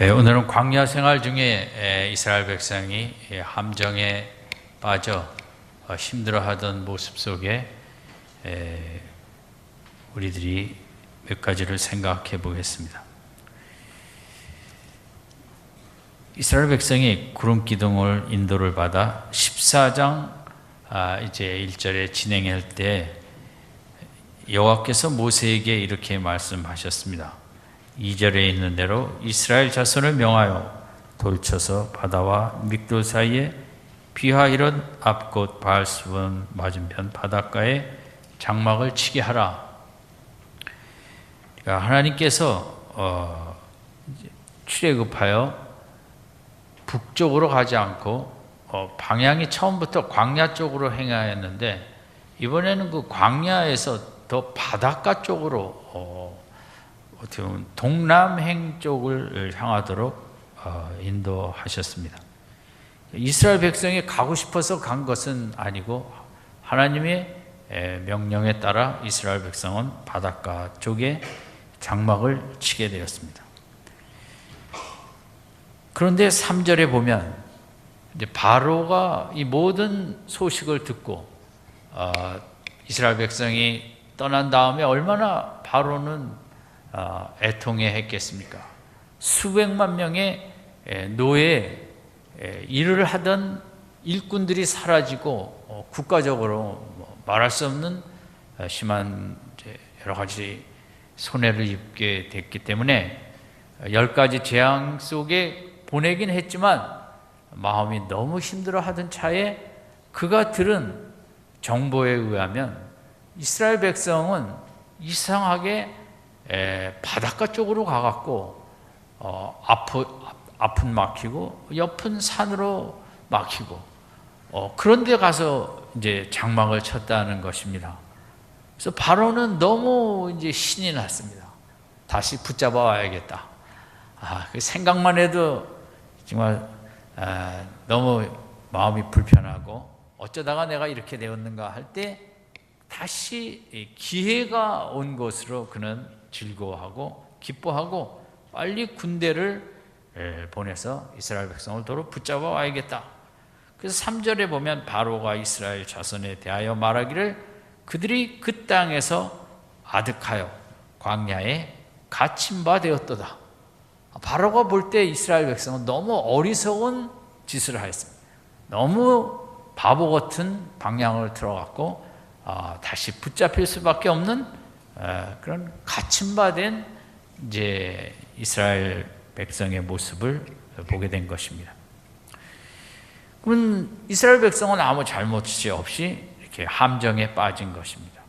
오늘은 광야 생활 중에 이스라엘 백성이 함정에 빠져 힘들어하던 모습 속에 우리들이 몇 가지를 생각해 보겠습니다. 이스라엘 백성이 구름 기둥을 인도를 받아 14장 이제 1절에 진행할 때 여호와께서 모세에게 이렇게 말씀하셨습니다. 2절에 있는 대로 이스라엘 자손을 명하여 돌쳐서 바다와 믹돌 사이에 비하히롯 앞곳 바알스본 맞은편 바닷가에 장막을 치게 하라. 그러니까 하나님께서 출애굽하여 북쪽으로 가지 않고 방향이 처음부터 광야 쪽으로 행하였는데 이번에는 그 광야에서 더 바닷가 쪽으로 어떻게 보면 동남행 쪽을 향하도록 인도하셨습니다. 이스라엘 백성이 가고 싶어서 간 것은 아니고 하나님의 명령에 따라 이스라엘 백성은 바닷가 쪽에 장막을 치게 되었습니다. 그런데 3절에 보면 이제 바로가 이 모든 소식을 듣고 이스라엘 백성이 떠난 다음에 얼마나 바로는 애통해 했겠습니까? 수백만 명의 노예 일을 하던 일꾼들이 사라지고 국가적으로 말할 수 없는 심한 여러 가지 손해를 입게 됐기 때문에 10가지 재앙 속에 보내긴 했지만 마음이 너무 힘들어하던 차에 그가 들은 정보에 의하면 이스라엘 백성은 이상하게 바닷가 쪽으로 가갖고 앞은 막히고 옆은 산으로 막히고 그런 데 가서 이제 장막을 쳤다는 것입니다. 그래서 바로는 너무 이제 신이 났습니다. 다시 붙잡아 와야겠다. 그 생각만 해도 정말 너무 마음이 불편하고 어쩌다가 내가 이렇게 되었는가 할 때 다시 기회가 온 것으로 그는 즐거워하고 기뻐하고 빨리 군대를 보내서 이스라엘 백성을 도로 붙잡아 와야겠다. 그래서 3절에 보면 바로가 이스라엘 자손에 대하여 말하기를 그들이 그 땅에서 아득하여 광야에 갇힌 바 되었도다. 바로가 볼 때 이스라엘 백성은 너무 어리석은 짓을 하였습니다. 너무 바보 같은 방향을 들어갔고 다시 붙잡힐 수밖에 없는 그런 갇힌 바 된 이제 이스라엘 백성의 모습을 보게 된 것입니다. 그러면 이스라엘 백성은 아무 잘못이 없이 이렇게 함정에 빠진 것입니다.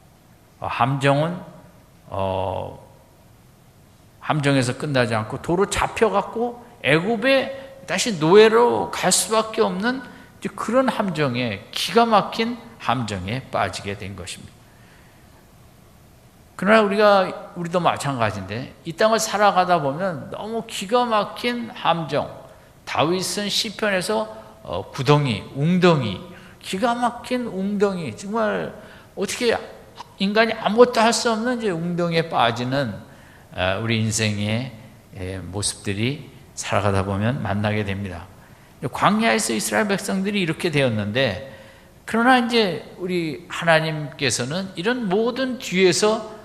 함정은 함정에서 끝나지 않고 도로 잡혀갖고 애굽에 다시 노예로 갈 수밖에 없는 그런 함정에 기가 막힌 함정에 빠지게 된 것입니다. 그러나 우리도 마찬가지인데 이 땅을 살아가다 보면 너무 기가 막힌 함정, 다윗은 시편에서 구덩이, 웅덩이, 기가 막힌 웅덩이, 정말 어떻게 인간이 아무것도 할 수 없는 이제 웅덩이에 빠지는 우리 인생의 모습들이 살아가다 보면 만나게 됩니다. 광야에서 이스라엘 백성들이 이렇게 되었는데 그러나 이제 우리 하나님께서는 이런 모든 뒤에서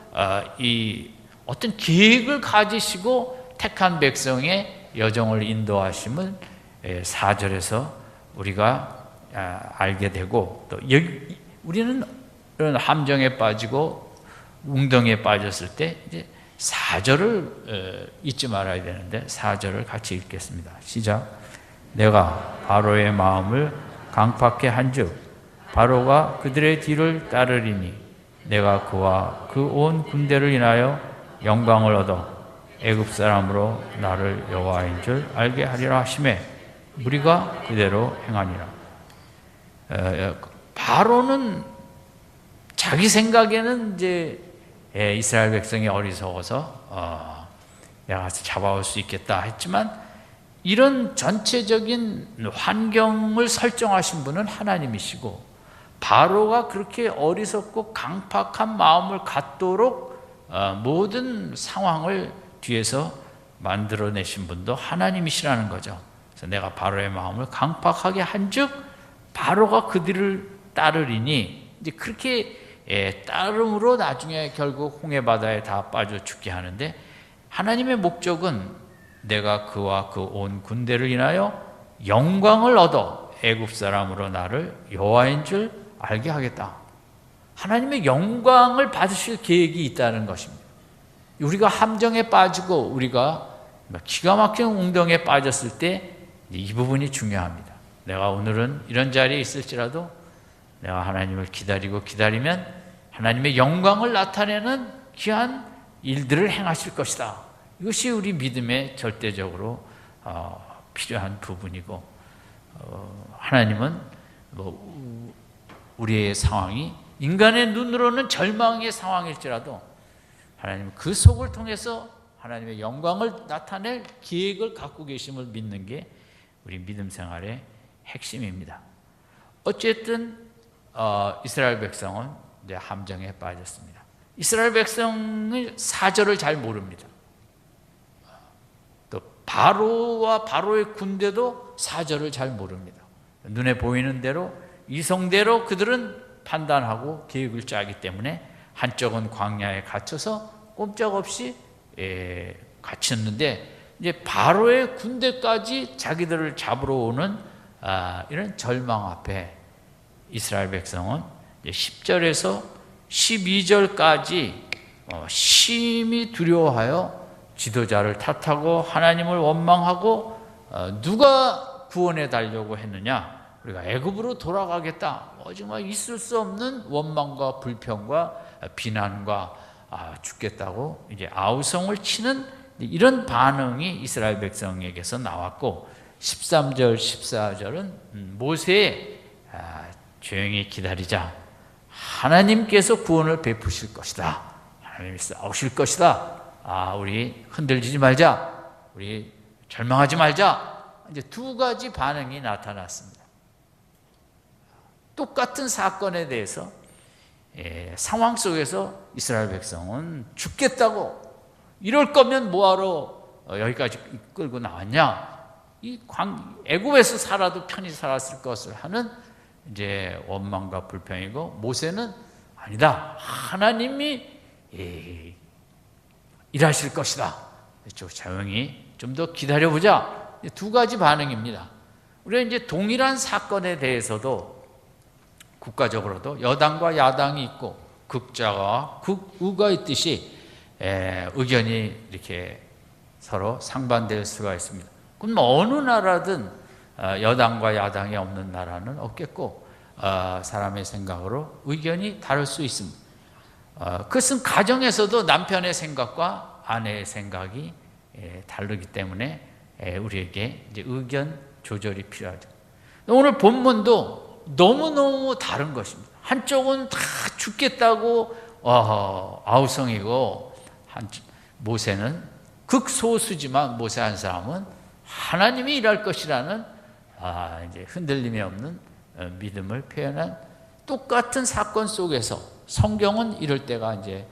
이 어떤 계획을 가지시고 택한 백성의 여정을 인도하심을 4절에서 우리가 알게 되고 또 우리는 이런 함정에 빠지고 웅덩이에 빠졌을 때 이제 4절을 잊지 말아야 되는데 4절을 같이 읽겠습니다. 시작. 내가 바로의 마음을 강팍해 한즉 바로가 그들의 뒤를 따르리니 내가 그와 그 온 군대를 인하여 영광을 얻어 애굽 사람으로 나를 여호와인 줄 알게 하리라 하시매 우리가 그대로 행하니라. 바로는 자기 생각에는 이제 이스라엘 백성이 어리석어서 내가 가서 잡아올 수 있겠다 했지만 이런 전체적인 환경을 설정하신 분은 하나님이시고 바로가 그렇게 어리석고 강팍한 마음을 갖도록 모든 상황을 뒤에서 만들어내신 분도 하나님이시라는 거죠. 그래서 내가 바로의 마음을 강팍하게 한즉 바로가 그들을 따르리니, 이제 그렇게 따름으로 나중에 결국 홍해 바다에 다 빠져 죽게 하는데, 하나님의 목적은 내가 그와 그 온 군대를 인하여 영광을 얻어 애굽 사람으로 나를 여호와인 줄 알게 하겠다. 하나님의 영광을 받으실 계획이 있다는 것입니다. 우리가 함정에 빠지고 우리가 기가 막힌 웅덩이에 빠졌을 때 이 부분이 중요합니다. 내가 오늘은 이런 자리에 있을지라도 내가 하나님을 기다리면 하나님의 영광을 나타내는 귀한 일들을 행하실 것이다. 이것이 우리 믿음의 절대적으로 필요한 부분이고, 하나님은 우리의 상황이 인간의 눈으로는 절망의 상황일지라도 하나님은 그 속을 통해서 하나님의 영광을 나타낼 계획을 갖고 계심을 믿는 게 우리 믿음 생활의 핵심입니다. 어쨌든 이스라엘 백성은 이제 함정에 빠졌습니다. 이스라엘 백성은 사절을 잘 모릅니다. 또 바로와 바로의 군대도 사절을 잘 모릅니다. 눈에 보이는 대로 이성대로 그들은 판단하고 계획을 짜기 때문에 한쪽은 광야에 갇혀서 꼼짝없이 갇혔는데, 이제 바로의 군대까지 자기들을 잡으러 오는 이런 절망 앞에 이스라엘 백성은 10절에서 12절까지 심히 두려워하여 지도자를 탓하고 하나님을 원망하고, 누가 구원해 달라고 했느냐, 우리가 애굽으로 돌아가겠다. 정말 있을 수 없는 원망과 불평과 비난과 죽겠다고 이제 아우성을 치는 이런 반응이 이스라엘 백성에게서 나왔고, 13절 14절은 모세의 조용히 기다리자, 하나님께서 구원을 베푸실 것이다, 하나님이 싸우실 것이다, 우리 흔들리지 말자, 우리 절망하지 말자, 이제 두 가지 반응이 나타났습니다. 똑같은 사건에 대해서 상황 속에서 이스라엘 백성은 죽겠다고, 이럴 거면 뭐하러 여기까지 끌고 나왔냐, 애굽에서 살아도 편히 살았을 것을 하는 이제 원망과 불평이고, 모세는 아니다, 하나님이 일하실 것이다, 조용히 좀 더 기다려보자. 두 가지 반응입니다. 우리가 이제 동일한 사건에 대해서도 국가적으로도 여당과 야당이 있고 극자와 극우가 있듯이 의견이 이렇게 서로 상반될 수가 있습니다. 그럼 어느 나라든 여당과 야당이 없는 나라는 없겠고, 사람의 생각으로 의견이 다를 수 있습니다. 그것은 가정에서도 남편의 생각과 아내의 생각이 다르기 때문에 우리에게 이제 의견 조절이 필요하죠. 오늘 본문도 너무너무 다른 것입니다. 한쪽은 다 죽겠다고 아우성이고, 모세는 극소수지만 모세 한 사람은 하나님이 일할 것이라는 이제 흔들림이 없는 믿음을 표현한 똑같은 사건 속에서 성경은 이럴 때가 이제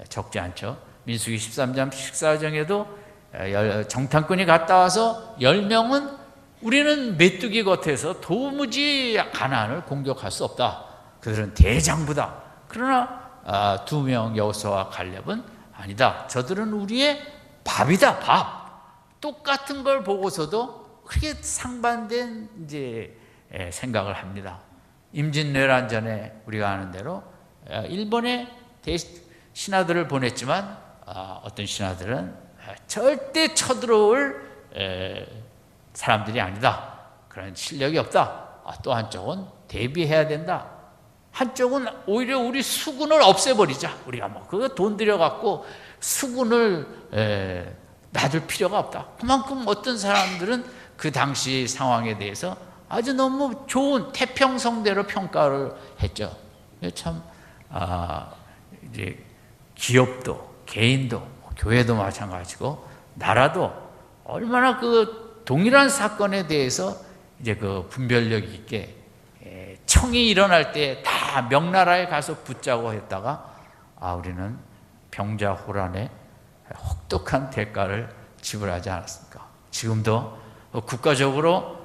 적지 않죠. 민수기 13장 14절에도 정탐꾼이 갔다 와서 10명은 우리는 메뚜기 겉에서 도무지 가나안을 공격할 수 없다, 그들은 대장부다. 그러나 2명 여호수아와 갈렙은 아니다, 저들은 우리의 밥이다, 밥. 똑같은 걸 보고서도 그렇게 상반된 이제 생각을 합니다. 임진왜란전에 우리가 아는 대로 일본에 신하들을 보냈지만 어떤 신하들은 절대 쳐들어올 사람들이 아니다, 그런 실력이 없다. 또 한쪽은 대비해야 된다. 한쪽은 오히려 우리 수군을 없애버리자, 우리가 그거 돈 들여갖고 수군을 놔둘 필요가 없다. 그만큼 어떤 사람들은 그 당시 상황에 대해서 아주 너무 좋은 태평성대로 평가를 했죠. 참 이제 기업도 개인도 교회도 마찬가지고 나라도 얼마나 그 동일한 사건에 대해서 이제 그 분별력 있게 청이 일어날 때 다 명나라에 가서 붙자고 했다가 우리는 병자호란에 혹독한 대가를 지불하지 않았습니까? 지금도 국가적으로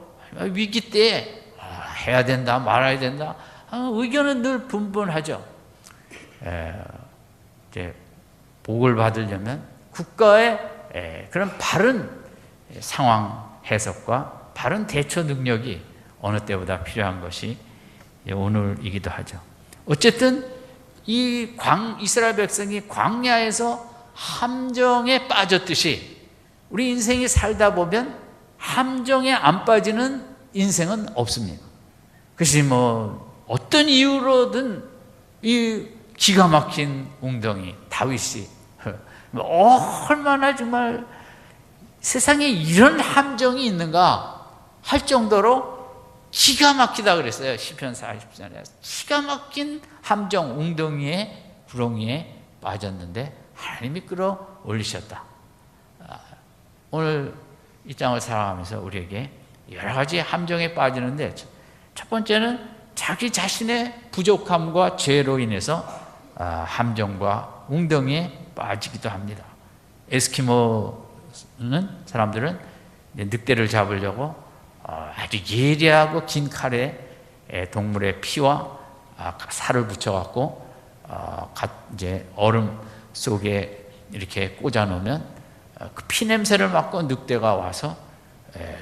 위기 때에 해야 된다, 말아야 된다, 의견은 늘 분분하죠. 이제 복을 받으려면 국가의 그런 바른 상황 해석과 바른 대처 능력이 어느 때보다 필요한 것이 오늘이기도 하죠. 어쨌든 이 이스라엘 백성이 광야에서 함정에 빠졌듯이 우리 인생이 살다 보면 함정에 안 빠지는 인생은 없습니다. 그것이 뭐 어떤 이유로든 이 기가 막힌 웅덩이 다윗이 얼마나 정말 세상에 이런 함정이 있는가 할 정도로 기가 막히다 그랬어요. 시편 40편에 기가 막힌 함정 웅덩이에 구렁이에 빠졌는데 하나님이 끌어올리셨다. 오늘 이 땅을 살아가면서 우리에게 여러 가지 함정에 빠지는데 첫 번째는 자기 자신의 부족함과 죄로 인해서 함정과 웅덩이에 빠지기도 합니다. 에스키모는 사람들은 늑대를 잡으려고 아주 예리하고 긴 칼에 동물의 피와 살을 붙여갖고 이제 얼음 속에 이렇게 꽂아 놓으면 그 피 냄새를 맡고 늑대가 와서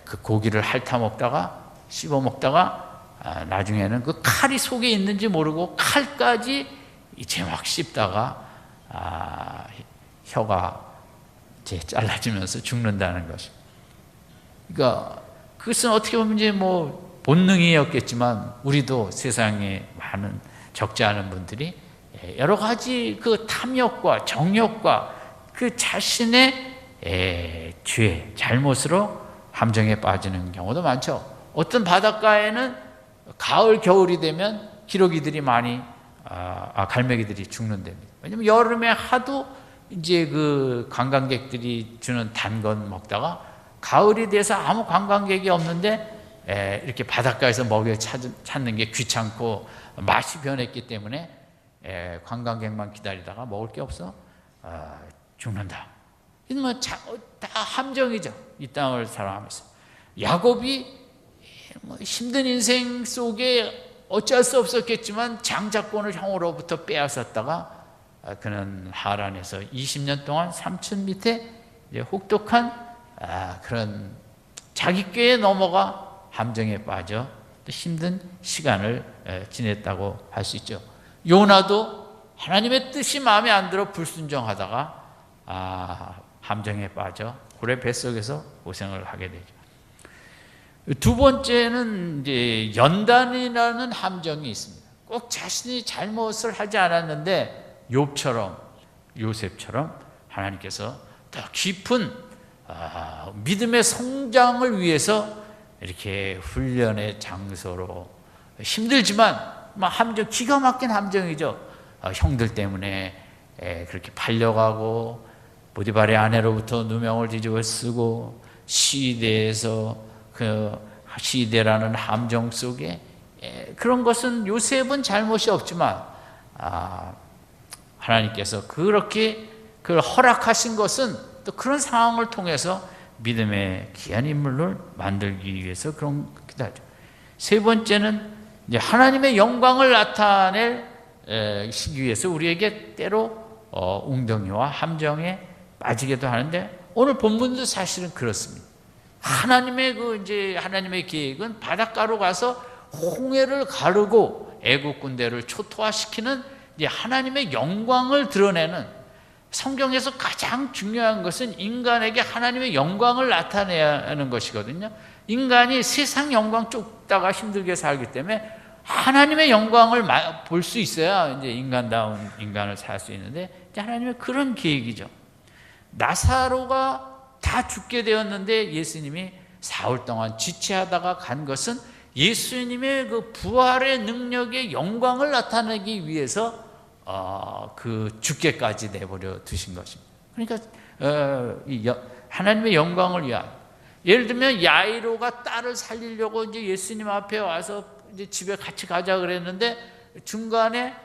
그 고기를 핥아 먹다가 씹어 먹다가 나중에는 그 칼이 속에 있는지 모르고 칼까지 이제 막 씹다가 혀가 이제 잘라지면서 죽는다는 것이. 그러니까 그것은 어떻게 보면 이제 뭐 본능이었겠지만 우리도 세상에 많은 적지 않은 분들이 여러 가지 그 탐욕과 정욕과 그 자신의 죄, 잘못으로 함정에 빠지는 경우도 많죠. 어떤 바닷가에는 가을, 겨울이 되면 기러기들이 많이, 갈매기들이 죽는답니다. 왜냐면 여름에 하도 이제 그 관광객들이 주는 단 건 먹다가 가을이 돼서 아무 관광객이 없는데 이렇게 바닷가에서 먹이를 찾는 게 귀찮고 맛이 변했기 때문에 관광객만 기다리다가 먹을 게 없어 죽는다. 이건 다 함정이죠. 이 땅을 살아가면서 야곱이 힘든 인생 속에 어쩔 수 없었겠지만 장자권을 형으로부터 빼앗았다가 그는 하란에서 20년 동안 삼촌 밑에 혹독한 그런 자기 꾀에 넘어가 함정에 빠져 또 힘든 시간을 지냈다고 할 수 있죠. 요나도 하나님의 뜻이 마음에 안 들어 불순종하다가 함정에 빠져 고래 뱃속에서 고생을 하게 되죠. 두 번째는 이제 연단이라는 함정이 있습니다. 꼭 자신이 잘못을 하지 않았는데 요셉처럼 하나님께서 더 깊은 믿음의 성장을 위해서 이렇게 훈련의 장소로 힘들지만 함정, 기가 막힌 함정이죠. 형들 때문에 그렇게 팔려가고 보디발의 아내로부터 누명을 뒤집어 쓰고 시대에서 그 시대라는 함정 속에 그런 것은 요셉은 잘못이 없지만 하나님께서 그렇게 그걸 허락하신 것은 또 그런 상황을 통해서 믿음의 귀한 인물을 만들기 위해서 그런 기도 하죠. 세 번째는 이제 하나님의 영광을 나타내시기 위해서 우리에게 때로 웅덩이와 함정에 빠지기도 하는데 오늘 본문도 사실은 그렇습니다. 하나님의 계획은 바닷가로 가서 홍해를 가르고 애국 군대를 초토화시키는 이제 하나님의 영광을 드러내는, 성경에서 가장 중요한 것은 인간에게 하나님의 영광을 나타내는 것이거든요. 인간이 세상 영광 쫓다가 힘들게 살기 때문에 하나님의 영광을 볼 수 있어야 이제 인간다운 인간을 살 수 있는데, 이제 하나님의 그런 계획이죠. 나사로가 다 죽게 되었는데 예수님이 사흘 동안 지체하다가 간 것은 예수님의 그 부활의 능력의 영광을 나타내기 위해서 그 죽게까지 내버려 두신 것입니다. 그러니까 하나님의 영광을 위한, 예를 들면 야이로가 딸을 살리려고 이제 예수님 앞에 와서 이제 집에 같이 가자 그랬는데 중간에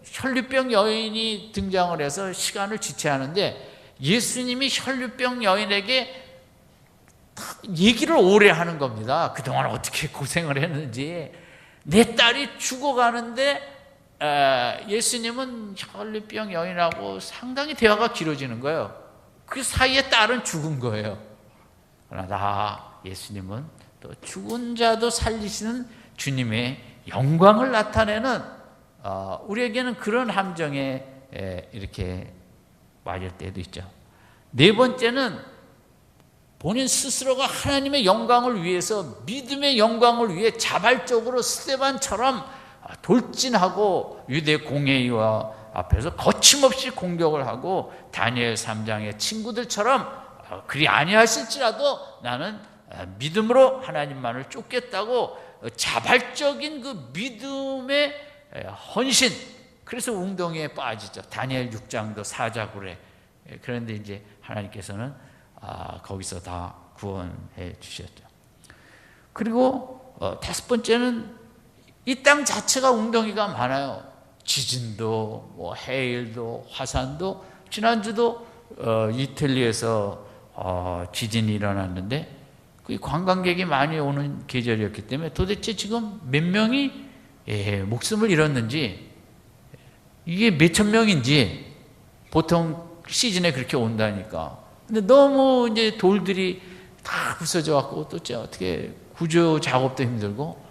혈류병 여인이 등장을 해서 시간을 지체하는데 예수님이 혈류병 여인에게 얘기를 오래 하는 겁니다. 그동안 어떻게 고생을 했는지. 내 딸이 죽어가는데 예수님은 혈류병 여인하고 상당히 대화가 길어지는 거예요. 그 사이에 딸은 죽은 거예요. 그러나 예수님은 또 죽은 자도 살리시는 주님의 영광을 나타내는 우리에게는 그런 함정에 이렇게 맞을 때도 있죠. 네 번째는 본인 스스로가 하나님의 영광을 위해서, 믿음의 영광을 위해 자발적으로 스데반처럼 돌진하고 유대 공회의와 앞에서 거침없이 공격을 하고 다니엘 3장의 친구들처럼 그리 아니하실지라도 나는 믿음으로 하나님만을 쫓겠다고 자발적인 그 믿음의 헌신, 그래서 웅덩이에 빠지죠. 다니엘 6장도 사자굴에. 그런데 이제 하나님께서는 거기서 다 구원해 주셨죠. 그리고 다섯 번째는 이 땅 자체가 웅덩이가 많아요. 지진도 뭐 해일도 화산도. 지난주도 이탈리아에서 지진이 일어났는데 그 관광객이 많이 오는 계절이었기 때문에 도대체 지금 몇 명이 목숨을 잃었는지, 이게 몇천 명인지, 보통 시즌에 그렇게 온다니까. 근데 너무 이제 돌들이 다 부서져 갖고 또 어떻게 구조 작업도 힘들고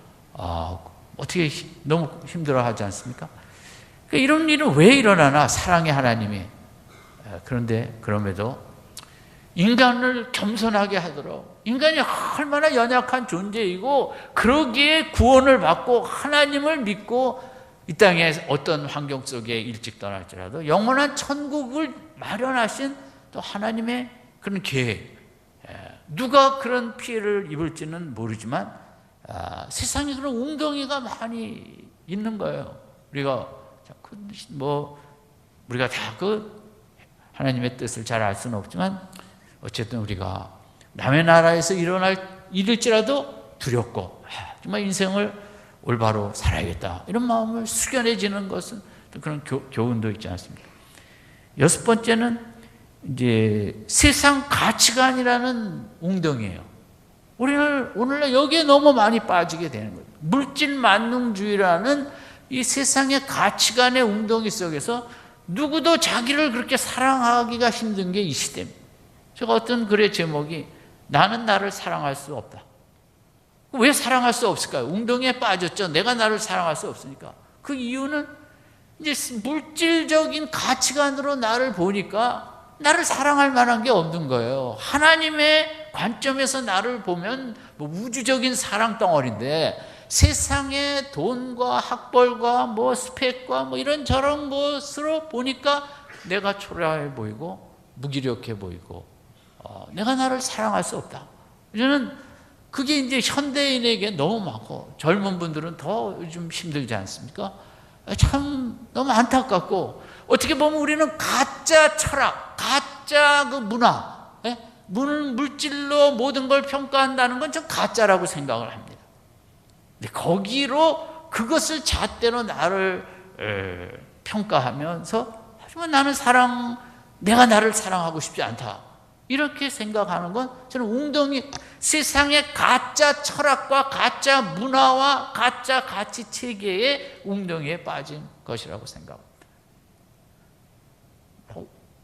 어떻게 너무 힘들어 하지 않습니까? 그러니까 이런 일은 왜 일어나나? 사랑의 하나님이. 그런데 그럼에도 인간을 겸손하게 하도록, 인간이 얼마나 연약한 존재이고 그러기에 구원을 받고 하나님을 믿고 이 땅에 어떤 환경 속에 일찍 떠날지라도 영원한 천국을 마련하신 또 하나님의 그런 계획. 누가 그런 피해를 입을지는 모르지만 세상에 그런 웅덩이가 많이 있는 거예요. 우리가 다 그 하나님의 뜻을 잘 알 수는 없지만 어쨌든 우리가 남의 나라에서 일어날 일일지라도 두렵고 정말 인생을 올바로 살아야겠다 이런 마음을 숙연해지는 것은 그런 교훈도 있지 않습니까? 여섯 번째는 이제 세상 가치관이라는 웅덩이에요. 우리는 오늘날 여기에 너무 많이 빠지게 되는 거예요. 물질 만능주의라는 이 세상의 가치관의 웅덩이 속에서 누구도 자기를 그렇게 사랑하기가 힘든 게 이 시대입니다. 제가 어떤 글의 제목이 나는 나를 사랑할 수 없다. 왜 사랑할 수 없을까요? 웅덩이에 빠졌죠. 내가 나를 사랑할 수 없으니까. 그 이유는 이제 물질적인 가치관으로 나를 보니까 나를 사랑할 만한 게 없는 거예요. 하나님의 관점에서 나를 보면 뭐 우주적인 사랑 덩어리인데 세상의 돈과 학벌과 뭐 스펙과 뭐 이런저런 것으로 보니까 내가 초라해 보이고 무기력해 보이고 내가 나를 사랑할 수 없다. 저는 그게 이제 현대인에게 너무 많고 젊은 분들은 더 요즘 힘들지 않습니까? 참 너무 안타깝고 어떻게 보면 우리는 가짜 철학, 가짜 그 문화, 물질로 모든 걸 평가한다는 건 좀 가짜라고 생각을 합니다. 근데 거기로 그것을 잣대로 나를 평가하면서 하지만 나는 내가 나를 사랑하고 싶지 않다. 이렇게 생각하는 건 저는 웅덩이, 세상의 가짜 철학과 가짜 문화와 가짜 가치 체계의 웅덩이에 빠진 것이라고 생각합니다.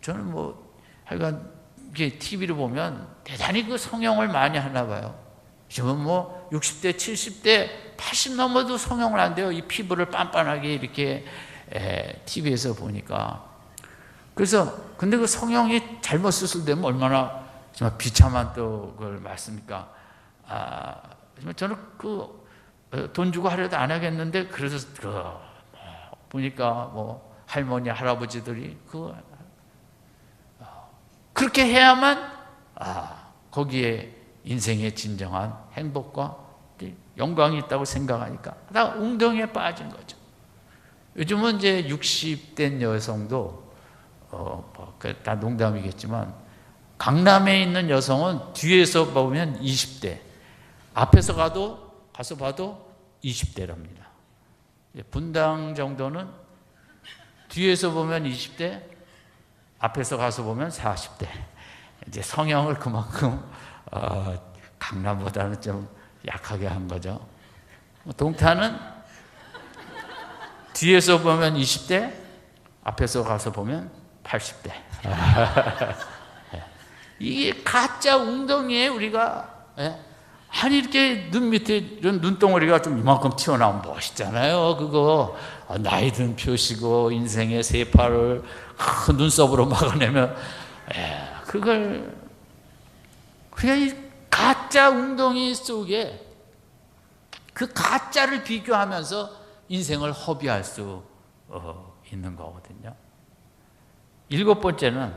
저는 하여간 이게 TV를 보면 대단히 그 성형을 많이 하나 봐요. 지금 60대, 70대, 80 넘어도 성형을 한대요. 이 피부를 빤빤하게 이렇게 TV에서 보니까. 그래서 근데 그 성형이 잘못 수술되면 얼마나 정말 비참한 또 그걸 맞습니까? 저는 돈 주고 하려도 안 하겠는데 그래서 보니까 할머니 할아버지들이 그렇게 해야만 거기에 인생의 진정한 행복과 영광이 있다고 생각하니까 다 웅덩이에 빠진 거죠. 요즘은 이제 60대 여성도 다 농담이겠지만 강남에 있는 여성은 뒤에서 보면 20대, 앞에서 가서 봐도 20대랍니다. 분당 정도는 뒤에서 보면 20대, 앞에서 가서 보면 40대. 이제 성형을 그만큼 강남보다는 좀 약하게 한 거죠. 동탄은 뒤에서 보면 20대, 앞에서 가서 보면 80대. 이게 가짜 웅덩이에 우리가, 아니 이렇게 눈 밑에 이런 눈덩어리가 좀 이만큼 튀어나오면 멋있잖아요. 그거 나이 든 표시고 인생의 세파를 큰 눈썹으로 막아내면 그걸 그냥 이 가짜 웅덩이 속에 그 가짜를 비교하면서 인생을 허비할 수 있는 거거든요. 7번째는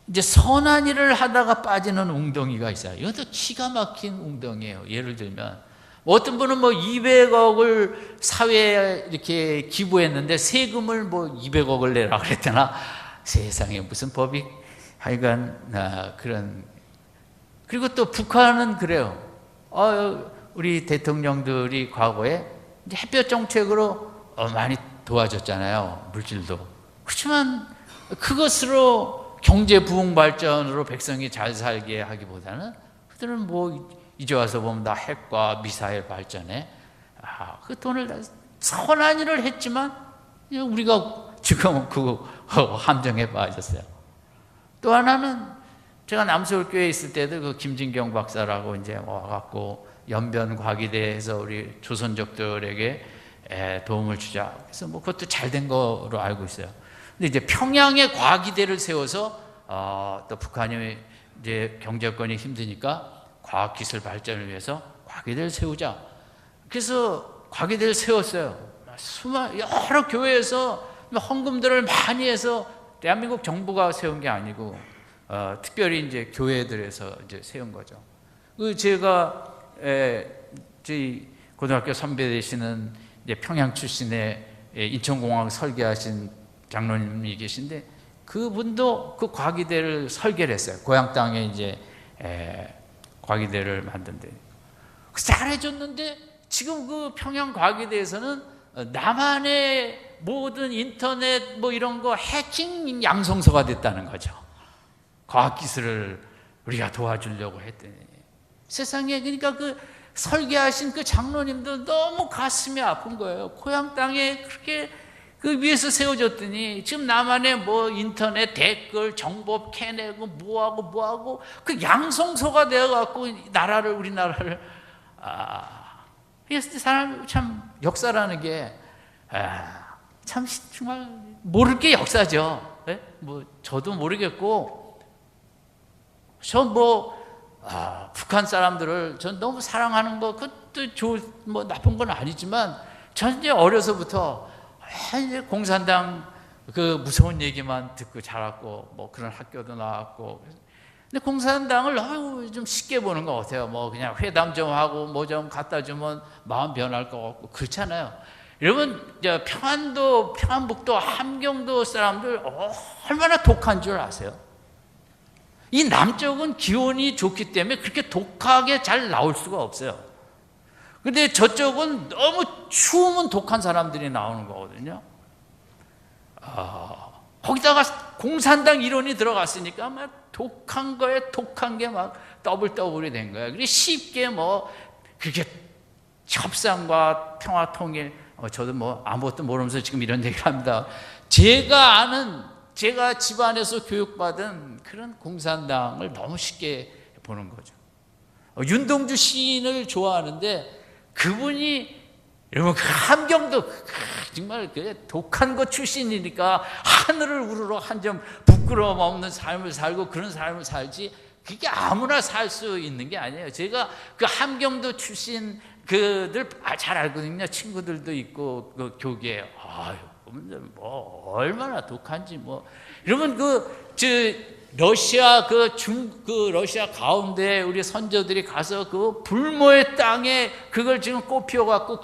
이제 선한 일을 하다가 빠지는 웅덩이가 있어요. 이것도 기가 막힌 웅덩이에요. 예를 들면 어떤 분은 200억을 사회에 이렇게 기부했는데 세금을 200억을 내라 그랬더나 세상에 무슨 법이 하여간 그런. 그리고 또 북한은 그래요. 우리 대통령들이 과거에 이제 햇볕 정책으로 많이 도와줬잖아요. 물질도. 그렇지만 그것으로 경제 부흥 발전으로 백성이 잘 살게 하기보다는 그들은 이제 와서 보면 다 핵과 미사일 발전에 그 돈을 다 선한 일을 했지만 우리가 지금 그 함정에 빠졌어요. 또 하나는 제가 남서울교회에 있을 때도 그 김진경 박사라고 이제 와갖고 연변 과기대에서 우리 조선족들에게 도움을 주자. 그래서 그것도 잘 된 거로 알고 있어요. 근데 이제 평양에 과기대를 세워서 또 북한이 이제 경제권이 힘드니까 과학기술 발전을 위해서 과기대를 세우자. 그래서 과기대를 세웠어요. 여러 교회에서 헌금들을 많이 해서 대한민국 정부가 세운 게 아니고 특별히 이제 교회들에서 이제 세운 거죠. 제가 저희 고등학교 선배 되시는 이제 평양 출신의 인천공항 설계하신 장로님이 계신데 그분도 그 과기대를 설계를 했어요. 고향 땅에 이제 과기대를 만든데 잘해줬는데 지금 그 평양 과기대에서는 남한의 모든 인터넷 이런 거 해킹 양성소가 됐다는 거죠. 과학기술을 우리가 도와주려고 했더니 세상에. 그러니까 그 설계하신 그 장로님도 너무 가슴이 아픈 거예요. 고향 땅에 그렇게 그 위에서 세워졌더니 지금 남한의 인터넷 댓글 정보 캐내고 뭐하고 그 양성소가 되어갖고 우리나라를 그래서 사람 참 역사라는 게 참 정말 모를 게 역사죠. 저도 모르겠고 북한 사람들을 전 너무 사랑하는 거 그것도 나쁜 건 아니지만 전 이제 어려서부터 이제 공산당 그 무서운 얘기만 듣고 자랐고 그런 학교도 나왔고. 근데 공산당을 너무 좀 쉽게 보는 것 같아요. 그냥 회담 좀 하고 좀 갖다 주면 마음 변할 것 같고 그렇잖아요. 여러분 평안북도 함경도 사람들 얼마나 독한 줄 아세요? 이 남쪽은 기온이 좋기 때문에 그렇게 독하게 잘 나올 수가 없어요. 근데 저쪽은 너무 추우면 독한 사람들이 나오는 거거든요. 거기다가 공산당 이론이 들어갔으니까 독한 거에 독한 게 더블이 된 거예요. 그리고 쉽게 그렇게 협상과 평화 통일, 저도 아무것도 모르면서 지금 이런 얘기를 합니다. 제가 집안에서 교육받은 그런 공산당을 너무 쉽게 보는 거죠. 윤동주 시인을 좋아하는데 그분이 여러분 함경도 정말 독한 것 출신이니까 하늘을 우러러 한 점 부끄러움 없는 삶을 살고 그런 삶을 살지 그게 아무나 살 수 있는 게 아니에요. 제가 그 함경도 출신 그들 잘 알거든요. 친구들도 있고 그 교계에 얼마나 독한지 여러분 러시아 러시아 가운데 우리 선조들이 가서 그 불모의 땅에 그걸 지금 꽃피워 갖고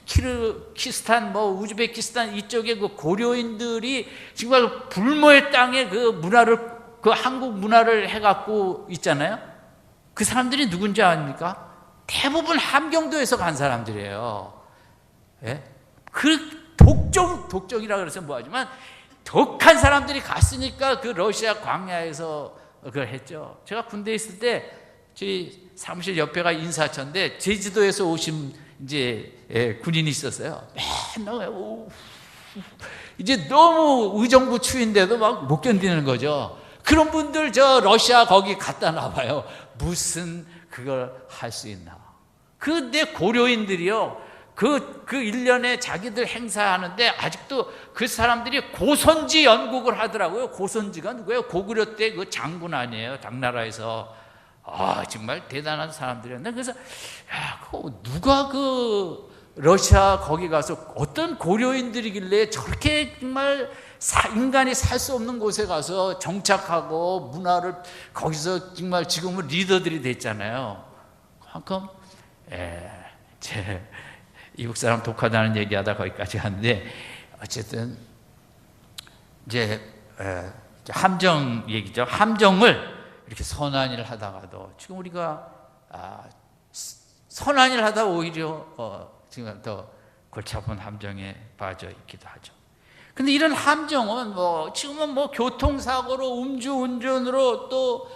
키르기스탄 우즈베키스탄 이쪽에 그 고려인들이 정말 불모의 땅에 그 문화를 그 한국 문화를 해 갖고 있잖아요. 그 사람들이 누군지 아닙니까? 대부분 함경도에서 간 사람들이에요. 예? 그 독종이라 그래서 뭐하지만 독한 사람들이 갔으니까 그 러시아 광야에서 그걸 했죠. 제가 군대에 있을 때 저희 사무실 옆에가 인사처인데 제주도에서 오신 이제 군인이 있었어요. 맨날 이제 너무 의정부 추위인데도 막 못 견디는 거죠. 그런 분들 저 러시아 거기 갖다 놔봐요. 무슨 그걸 할 수 있나. 근데 고려인들이요, 그 1년에 자기들 행사하는데 아직도 그 사람들이 고선지 연국을 하더라고요. 고선지가 누구예요? 고구려 때 그 장군 아니에요, 당나라에서. 정말 대단한 사람들이었네. 그래서 누가 그 러시아 거기 가서 어떤 고려인들이길래 저렇게 정말 인간이 살 수 없는 곳에 가서 정착하고 문화를 거기서 정말 지금은 리더들이 됐잖아요. 그만큼 이국 사람 독하다는 얘기하다 거기까지 갔는데, 어쨌든 이제 함정 얘기죠. 함정을 이렇게 선한 일을 하다가도 지금 우리가 선한 일을 하다 오히려 지금 더 골치 아픈 함정에 빠져 있기도 하죠. 근데 이런 함정은 지금은 교통사고로 음주운전으로 또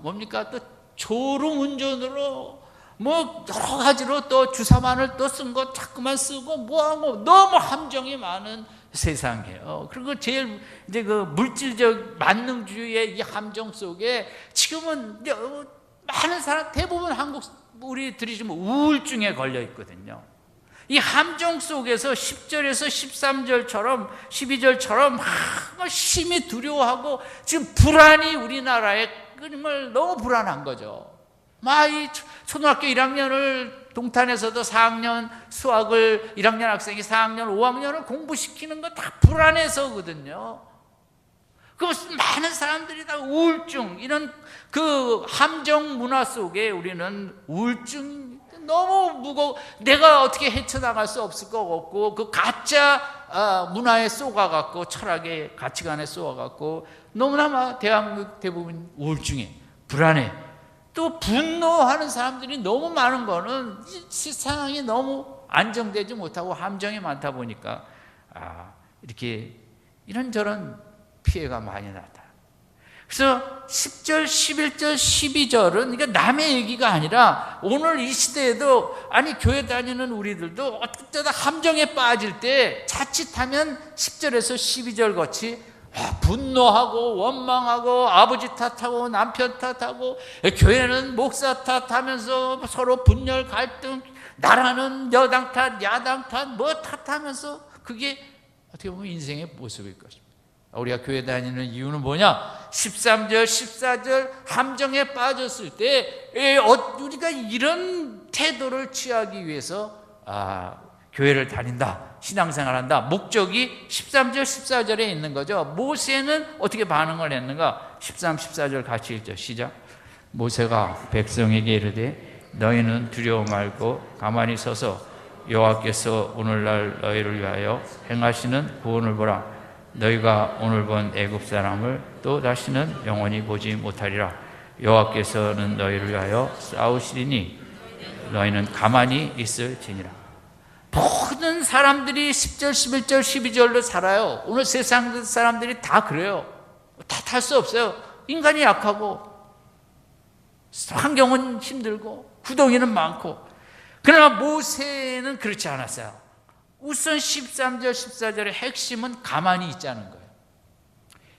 뭡니까 또 졸음운전으로 여러 가지로 또 주사만을 또 쓴 거 자꾸만 쓰고 뭐하고 너무 함정이 많은 세상이에요. 그리고 제일 이제 그 물질적 만능주의의 이 함정 속에 지금은 많은 사람, 대부분 한국 우리들이 지금 우울증에 걸려 있거든요. 이 함정 속에서 10절에서 13절처럼 12절처럼 심히 두려워하고 지금 불안이 우리나라에 정말 너무 불안한 거죠. 이 초등학교 1학년을 동탄에서도 4학년 수학을 1학년 학생이 4학년, 5학년을 공부시키는 거 다 불안해서거든요. 그 많은 사람들이 다 우울증, 이런 그 함정 문화 속에 우리는 우울증 너무 무거워, 내가 어떻게 헤쳐나갈 수 없을 것 같고, 그 가짜 문화에 쏘가갖고, 철학의 가치관에 쏘아갖고 너무나 대한민국 대부분 우울증에 불안해. 또 분노하는 사람들이 너무 많은 거는 세상이 너무 안정되지 못하고 함정이 많다 보니까 이렇게 이런저런 피해가 많이 나다. 그래서 10절, 11절, 12절은 이게 남의 얘기가 아니라 오늘 이 시대에도 교회 다니는 우리들도 어쩌다 함정에 빠질 때 자칫하면 10절에서 12절 같이 분노하고 원망하고 아버지 탓하고 남편 탓하고 교회는 목사 탓하면서 서로 분열 갈등, 나라는 여당 탓 야당 탓 탓하면서 그게 어떻게 보면 인생의 모습일 것입니다. 우리가 교회 다니는 이유는 뭐냐? 13절 14절 함정에 빠졌을 때 우리가 이런 태도를 취하기 위해서 교회를 다닌다, 신앙생활한다. 목적이 13절 14절에 있는 거죠. 모세는 어떻게 반응을 했는가? 13, 14절 같이 읽죠. 시작. 모세가 백성에게 이르되 너희는 두려워 말고 가만히 서서 여호와께서 오늘날 너희를 위하여 행하시는 구원을 보라. 너희가 오늘 본 애굽 사람을 또 다시는 영원히 보지 못하리라. 여호와께서는 너희를 위하여 싸우시리니 너희는 가만히 있을지니라. 모든 사람들이 10절, 11절, 12절로 살아요. 오늘 세상 사람들이 다 그래요. 탓할 수 없어요. 인간이 약하고 환경은 힘들고 구덩이는 많고. 그러나 모세는 그렇지 않았어요. 우선 13절, 14절의 핵심은 가만히 있자는 거예요.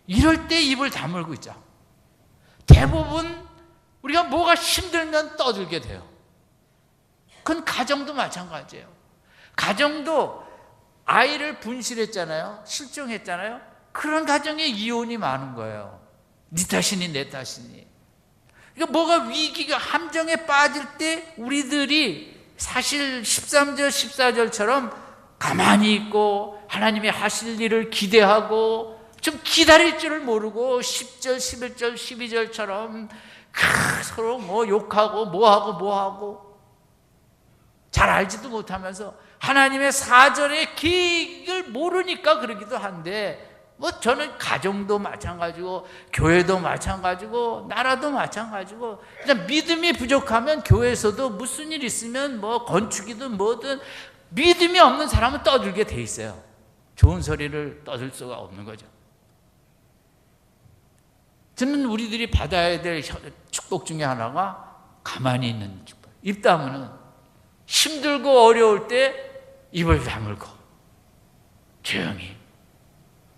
이럴 때 입을 다물고 있자. 대부분 우리가 뭐가 힘들면 떠들게 돼요. 그건 가정도 마찬가지예요. 가정도 아이를 분실했잖아요. 실종했잖아요. 그런 가정에 이혼이 많은 거예요. 네 탓이니 내 탓이니. 그러니까 뭐가 위기가 함정에 빠질 때 우리들이 사실 13절 14절처럼 가만히 있고 하나님이 하실 일을 기대하고 좀 기다릴 줄을 모르고 10절 11절 12절처럼 서로 욕하고 뭐하고 잘 알지도 못하면서 하나님의 사전의 계획을 모르니까 그러기도 한데, 저는 가정도 마찬가지고 교회도 마찬가지고 나라도 마찬가지고, 그냥 믿음이 부족하면 교회에서도 무슨 일 있으면 건축이든 뭐든 믿음이 없는 사람은 떠들게 돼 있어요. 좋은 소리를 떠들 수가 없는 거죠. 저는 우리들이 받아야 될 축복 중에 하나가 가만히 있는 축복. 입 다무는 힘들고 어려울 때 입을 다물고 조용히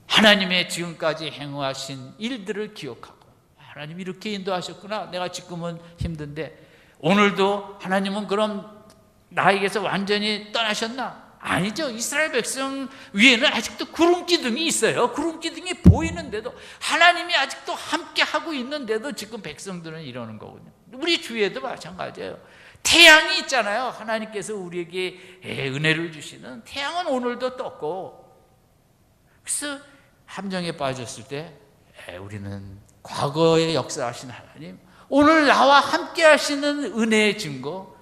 하나님의 지금까지 행하신 일들을 기억하고, 하나님 이렇게 인도하셨구나, 내가 지금은 힘든데 오늘도 하나님은 그럼 나에게서 완전히 떠나셨나? 아니죠. 이스라엘 백성 위에는 아직도 구름 기둥이 있어요. 구름 기둥이 보이는데도, 하나님이 아직도 함께 하고 있는데도 지금 백성들은 이러는 거거든요. 우리 주위에도 마찬가지예요. 태양이 있잖아요. 하나님께서 우리에게 은혜를 주시는 태양은 오늘도 떴고, 그래서 함정에 빠졌을 때 우리는 과거에 역사하신 하나님, 오늘 나와 함께 하시는 은혜의 증거,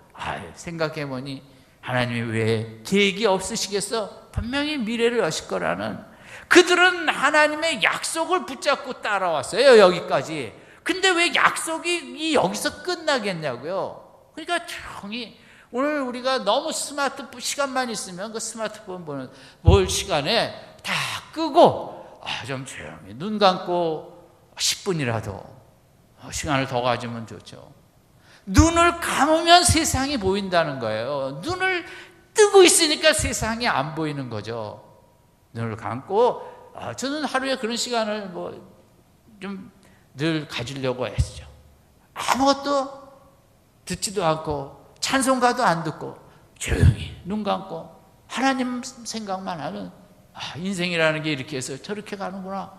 생각해보니 하나님이 왜 계획이 없으시겠어? 분명히 미래를 여실 거라는. 그들은 하나님의 약속을 붙잡고 따라왔어요, 여기까지. 근데 왜 약속이 여기서 끝나겠냐고요. 그러니까 조용히, 오늘 우리가 너무 스마트폰, 시간만 있으면 그 스마트폰 볼 시간에 다 끄고 좀 조용히 눈 감고 10분이라도 시간을 더 가지면 좋죠. 눈을 감으면 세상이 보인다는 거예요. 눈을 뜨고 있으니까 세상이 안 보이는 거죠. 눈을 감고, 저는 하루에 그런 시간을 좀 늘 가지려고 했죠. 아무것도 듣지도 않고 찬송가도 안 듣고 조용히 눈 감고 하나님 생각만 하는, 인생이라는 게 이렇게 해서 저렇게 가는구나.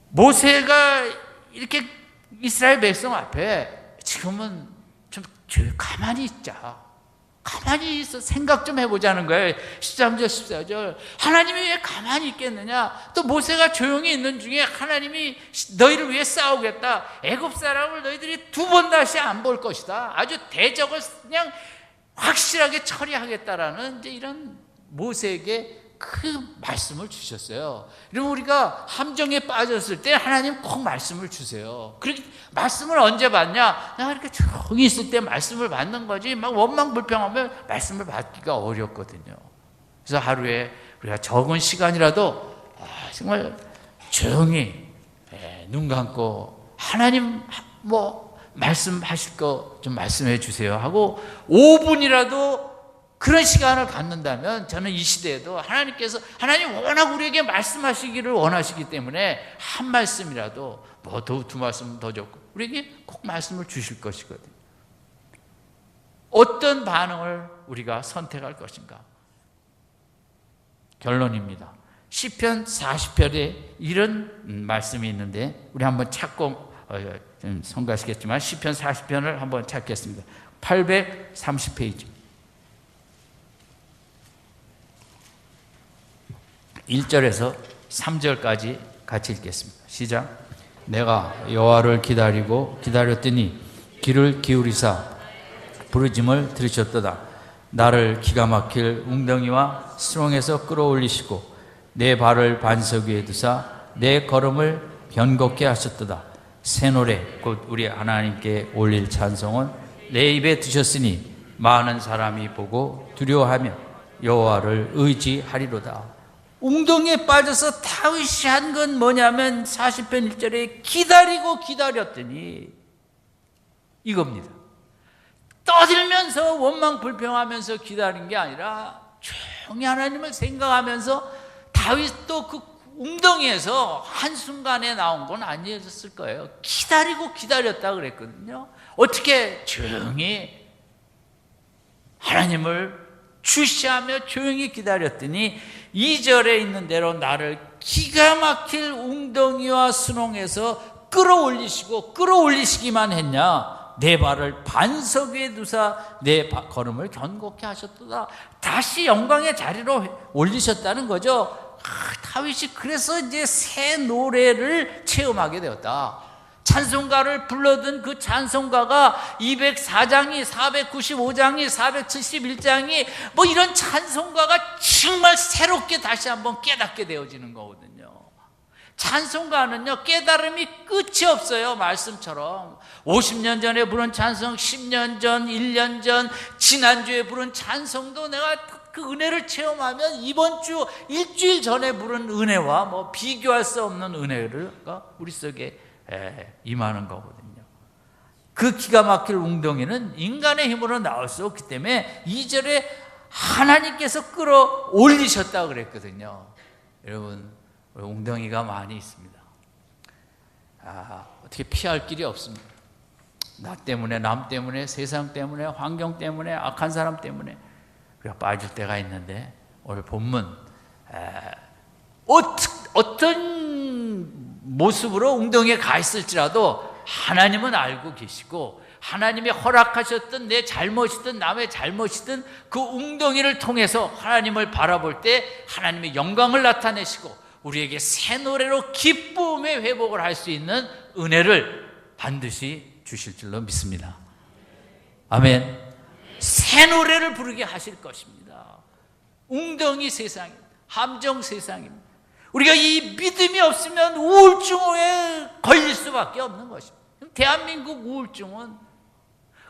모세가 이렇게 이스라엘 백성 앞에 지금은 좀 가만히 있자, 가만히 있어 생각 좀 해보자는 거예요. 13절 14절 하나님이 왜 가만히 있겠느냐. 또 모세가 조용히 있는 중에 하나님이 너희를 위해 싸우겠다, 애굽 사람을 너희들이 두 번 다시 안 볼 것이다, 아주 대적을 그냥 확실하게 처리하겠다라는 이제 이런 모세에게 그 말씀을 주셨어요. 그럼 우리가 함정에 빠졌을 때 하나님 꼭 말씀을 주세요. 그렇게 말씀을 언제 받냐? 내가 이렇게 조용히 있을 때 말씀을 받는 거지, 막 원망불평하면 말씀을 받기가 어렵거든요. 그래서 하루에 우리가 적은 시간이라도 정말 조용히 눈 감고 하나님 말씀하실 거 좀 말씀해 주세요 하고 5분이라도 그런 시간을 갖는다면, 저는 이 시대에도 하나님 워낙 우리에게 말씀하시기를 원하시기 때문에 한 말씀이라도 두 말씀 더 적고 우리에게 꼭 말씀을 주실 것이거든요. 어떤 반응을 우리가 선택할 것인가? 결론입니다. 시편 40편에 이런 말씀이 있는데 우리 한번 찾고 좀 성가시겠지만 시편 40편을 한번 찾겠습니다. 830페이지 1절에서 3절까지 같이 읽겠습니다. 시작. 내가 여호와를 기다렸더니 귀를 기울이사 부르짐을 들으셨도다. 나를 기가 막힐 웅덩이와 수렁에서 끌어올리시고 내 발을 반석 위에 두사 내 걸음을 변곡케 하셨도다. 새 노래 곧 우리 하나님께 올릴 찬송은 내 입에 두셨으니 많은 사람이 보고 두려워하며 여호와를 의지하리로다. 웅덩이에 빠져서 다윗이 한 건 뭐냐면 40편 1절에 기다렸더니 이겁니다. 떠들면서 원망불평하면서 기다린 게 아니라 조용히 하나님을 생각하면서, 다윗도 그 웅덩이에서 한순간에 나온 건 아니었을 거예요. 기다렸다 그랬거든요. 어떻게 조용히 하나님을 주시하며 조용히 기다렸더니 2절에 있는 대로 나를 기가 막힐 웅덩이와 수렁에서 끌어올리시기만 했냐. 내 발을 반석 위에 두사 내 걸음을 견고케 하셨도다. 다시 영광의 자리로 올리셨다는 거죠. 다윗이 그래서 이제 새 노래를 체험하게 되었다. 찬송가를 불러든 그 찬송가가 204장이 495장이 471장이 이런 찬송가가 정말 새롭게 다시 한번 깨닫게 되어지는 거거든요. 찬송가는요 깨달음이 끝이 없어요. 말씀처럼 50년 전에 부른 찬송, 10년 전, 1년 전, 지난주에 부른 찬송도 내가 그 은혜를 체험하면 이번 주 일주일 전에 부른 은혜와 뭐 비교할 수 없는 은혜가 우리 속에 임하는 거거든요. 그 기가 막힐 웅덩이는 인간의 힘으로 나올 수 없기 때문에 2절에 하나님께서 끌어올리셨다고 그랬거든요. 여러분, 웅덩이가 많이 있습니다. 어떻게 피할 길이 없습니다. 나 때문에, 남 때문에, 세상 때문에, 환경 때문에, 악한 사람 때문에 우리가 빠질 때가 있는데, 오늘 본문 어떤 모습으로 웅덩이에 가 있을지라도 하나님은 알고 계시고, 하나님이 허락하셨던 내 잘못이든 남의 잘못이든 그 웅덩이를 통해서 하나님을 바라볼 때 하나님의 영광을 나타내시고 우리에게 새 노래로 기쁨의 회복을 할 수 있는 은혜를 반드시 주실 줄로 믿습니다. 아멘. 새 노래를 부르게 하실 것입니다. 웅덩이 세상입니다. 함정 세상입니다. 우리가 이 믿음이 없으면 우울증에 걸릴 수밖에 없는 것입니다. 대한민국 우울증은,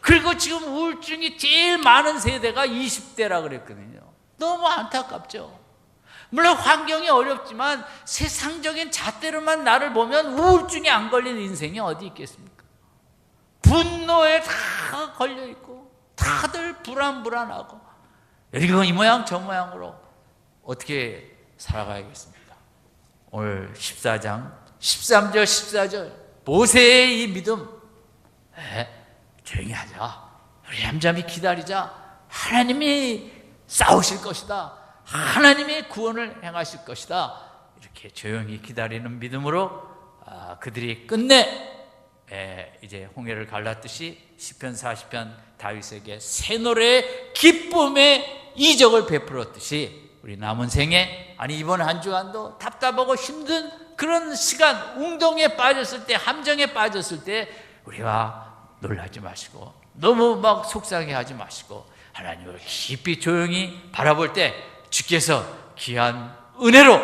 그리고 지금 우울증이 제일 많은 세대가 20대라 그랬거든요. 너무 안타깝죠. 물론 환경이 어렵지만 세상적인 잣대로만 나를 보면 우울증이 안 걸린 인생이 어디 있겠습니까? 분노에 다 걸려있고 다들 불안하고, 이거 이 모양 저 모양으로 어떻게 살아가야겠습니까? 오늘 14장 13절 14절 모세의 이 믿음, 조용히 하자, 우리 잠잠히 기다리자, 하나님이 싸우실 것이다, 하나님의 구원을 행하실 것이다, 이렇게 조용히 기다리는 믿음으로 그들이 끝내 이제 홍해를 갈랐듯이 시편 40편 다윗에게 새 노래의 기쁨의 이적을 베풀었듯이 우리 남은 생에, 아니 이번 한 주간도 답답하고 힘든 그런 시간, 웅덩이에 빠졌을 때, 함정에 빠졌을 때 우리가 놀라지 마시고 너무 막 속상해하지 마시고 하나님을 깊이 조용히 바라볼 때 주께서 귀한 은혜로,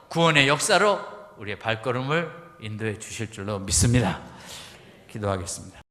구원의 역사로 우리의 발걸음을 인도해 주실 줄로 믿습니다. 기도하겠습니다.